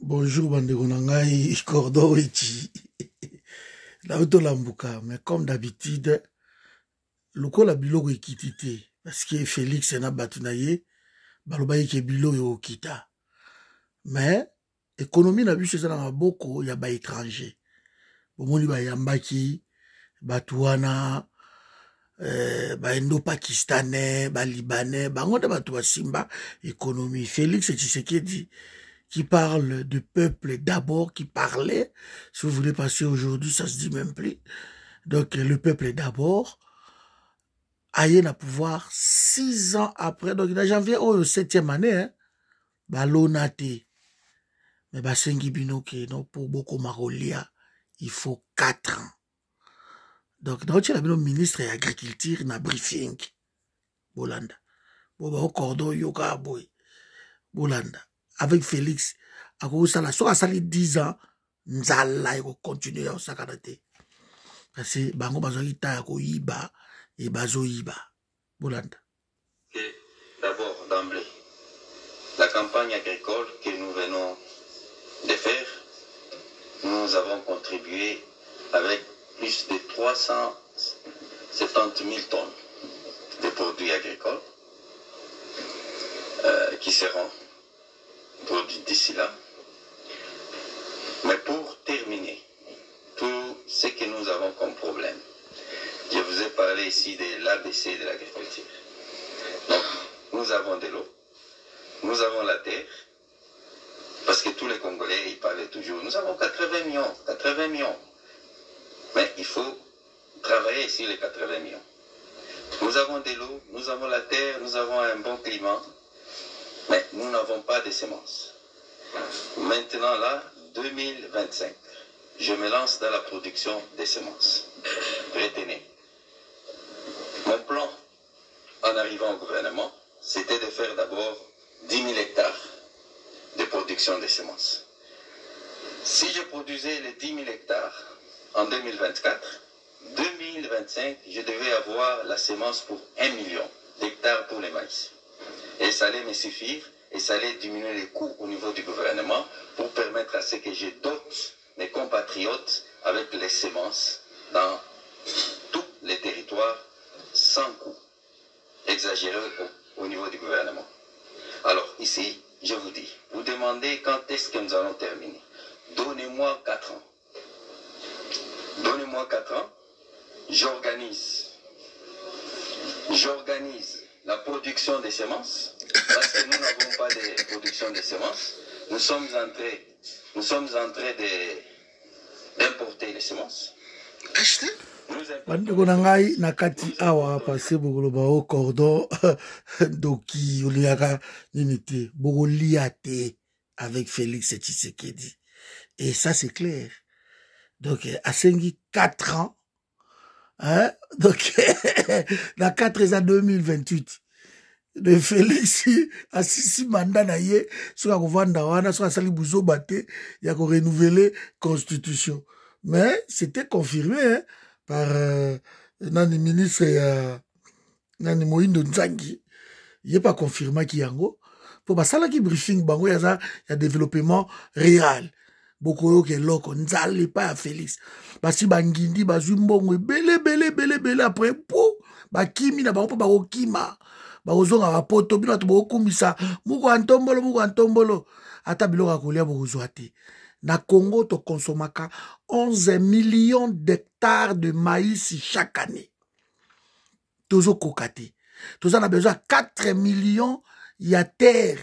Bonjour, bandeko na ngai, Cordon Ichi. La auto lambuka, mais comme d'habitude, lokola biloko ekiti te, parce que Félix na batu na ye, baloba ke bilo yo kita. Mais économie na biso eza na maboko ya ba étranger. Bomoni ba yambaki, batu wana, ba indo-pakistanais, ba libanais, bango de batu basimba économie. Félix Tshisekedi qui parle du peuple d'abord, qui parlait. Si vous voulez passer aujourd'hui, ça se dit même plus. Donc, le peuple d'abord, aïe na pouvoir 6 ans après. Donc, dans janvier, au 7e année, hein, balonate. Mais basengi binoke, non, pour beaucoup marolia, il faut 4 ans. Donc, dans le ministre de l'Agriculture, na briefing. Bolanda. Boba au cordon yoga boy. Bolanda. Avec Félix, à cause de ça, soit ça les 10 ans, nzala, il va continuer à s'accadater. Parce que, bango bazo ita ko iba, et bazo iba. Bolanda. D'abord, d'emblée, la campagne agricole que nous venons de faire, nous avons contribué avec plus de 370 000 tonnes de produits agricoles qui seront produits d'ici là. Mais pour terminer, tout ce que nous avons comme problème, je vous ai parlé ici de l'ABC de l'agriculture. Donc, nous avons de l'eau, nous avons la terre, parce que tous les Congolais, ils parlaient toujours, nous avons 80 millions. Mais il faut travailler sur les 80 millions. Nous avons de l'eau, nous avons la terre, nous avons un bon climat, mais nous n'avons pas de semences. Maintenant là, 2025, je me lance dans la production des semences. Retenez. Mon plan, en arrivant au gouvernement, c'était de faire d'abord 10 000 hectares de production des semences. Si je produisais les 10 000 hectares en 2024, 2025, je devais avoir la semence pour 1 million d'hectares pour les maïs. Et ça allait me suffire et ça allait diminuer les coûts au niveau du gouvernement pour permettre à ce que je dote mes compatriotes avec les semences dans tous les territoires sans coût exagéré au niveau du gouvernement. Alors ici, je vous dis, vous demandez quand est-ce que nous allons terminer. Donnez-moi 4 ans. Donnez-moi 4 ans. J'organise la production des semences, parce que nous n'avons pas de production de semences. Nous sommes en train d'importer les semences. Acheter? Bandeko na ngai nakati awa passé bokoloba au cordon doki oliaka nini bokolia te avec Félix Tshisekedi. Et ça c'est clair. Donc asengi 4 ans. Hein? Donc na 4 ans 2028. De Félix à 6 mandats na ye soka kovanda wana soka sali buzo bate ya ko renouveler constitution. Mais c'était confirmé hein, par nani ministre nani Moindo Nzangi. Il n'est pas confirmé qui yango. Pour basala ki briefing bango ya développement rural. Bokoyo ke loko nzali pa ya Félix. Basi bangindi bazwi mbongo belé après po bakimi na bango pa bakokima. Bakozonga bapoto bino to bokumisa muko antombolo ata biloko akolia bokozwa te. Na Congo to consomaka 11 millions d'hectares de maïs chaque année. Tozo kokate. Toza na besoin 4 millions ya terre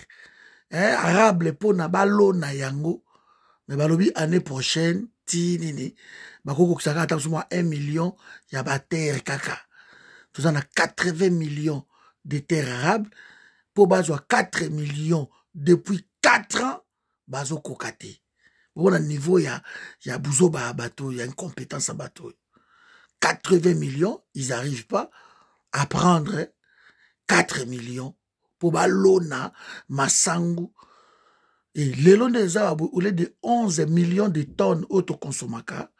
arable po na balo na yango. Mais balobi année prochaine tinini bakoko kusaka ata suma 1 million ya ba terre kaka. Toza na 80 millions de terres arables pour bazo 4 millions depuis 4 ans bazo kokate. Bon à niveau ya bouzo ba bateau, il y a une compétence à bateau. 80 millions, ils n'arrivent pas à prendre 4 millions pour balona masangu. Et les lots des arbres, au lieu de 11 millions de tonnes autoconsommaka,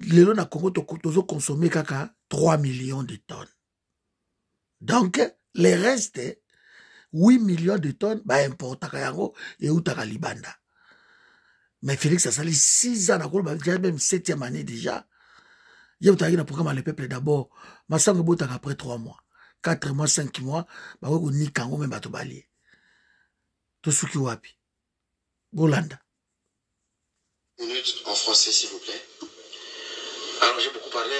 les lots na Congo tozo consommé kaka 3 millions de tonnes. Donc, les restes, 8 millions de tonnes importaka yango eutaka libanda. Mais Félix a sali 6 ans déjà même 7e année déjà. Il y a un programme à le peuple d'abord. Ma sang est après 3 mois. 4 mois, 5 mois, on ni kango même bato bali. Tout ce qui wapi. Bolanda. Une minute en français, s'il vous plaît. Alors, j'ai beaucoup parlé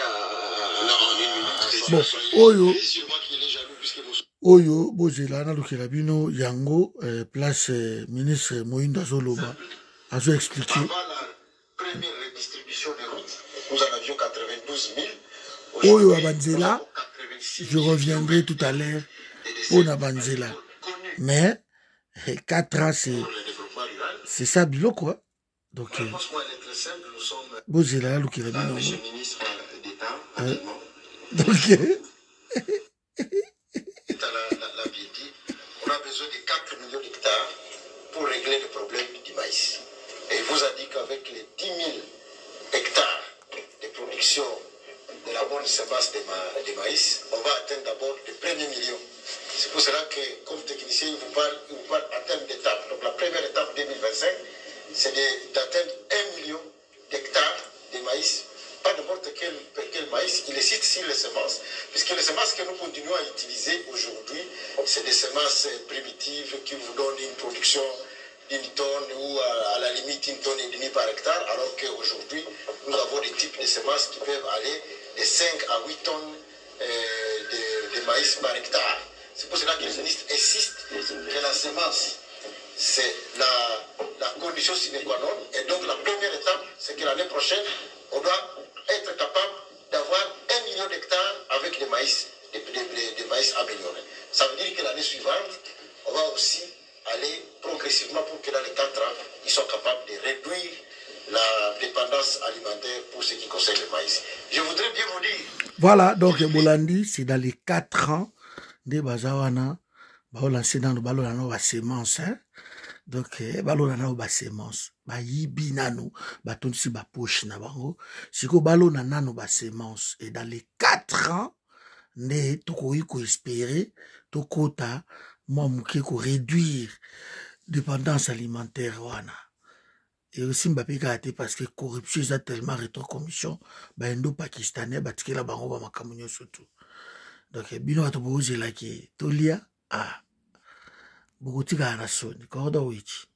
Oyo, bozela na lukela bino yango place ministre Moïnda Zoloba a expliqué. Avant la première redistribution des routes, nous en avions 92 000. Oyo Abanzela, je reviendrai tout à l'heure pour Nabanzela. Mais 4 ans, c'est ça bilo quoi. Donc, bozela lukela bino. Monsieur le ministre d'État, donc, on a besoin de 4 millions d'hectares pour régler le problème du maïs. Et il vous a dit qu'avec les 10 000 hectares de production de la bonne semence de maïs, on va atteindre d'abord les premiers millions. C'est pour cela que, comme technicien, il vous parle en termes d'étapes. Donc la première étape 2025, c'est d'atteindre 1 million d'hectares de maïs. Pas n'importe quel maïs, il cite ici les semences, puisque les semences que nous continuons à utiliser aujourd'hui, c'est des semences primitives qui vous donnent une production d'1 tonne ou à la limite 1,5 tonnes par hectare, alors qu'aujourd'hui, nous avons des types de semences qui peuvent aller de 5 à 8 tonnes de maïs par hectare. C'est pour cela que le ministre insiste que la semence, c'est la condition sine qua non. Et donc la première étape, c'est que l'année prochaine, on doit être capable d'avoir 1 million d'hectares avec des maïs améliorés. Ça veut dire que l'année suivante, on va aussi aller progressivement pour que dans les 4 ans, ils soient capables de réduire la dépendance alimentaire pour ce qui concerne le maïs. Je voudrais bien vous dire... Voilà, donc Bolandi, c'est dans les 4 ans de Bazawana, lancer dans le ballon la sémence, hein. Donc, ballon na semence, yibi nano, tonsi ba poche na bango, siko ballon nano ba semence, et dans les 4 ans, ne toko espérer, tokota, moi mouké ko réduire dépendance alimentaire wana. Et aussi Mbappé gâté parce que corruption est tellement rétrocommission, indo-pakistanais, batikela bango ba makamunyo surtout. Donc, bino atoboze la ki, tolia, Bogotika na soni, korda wichi.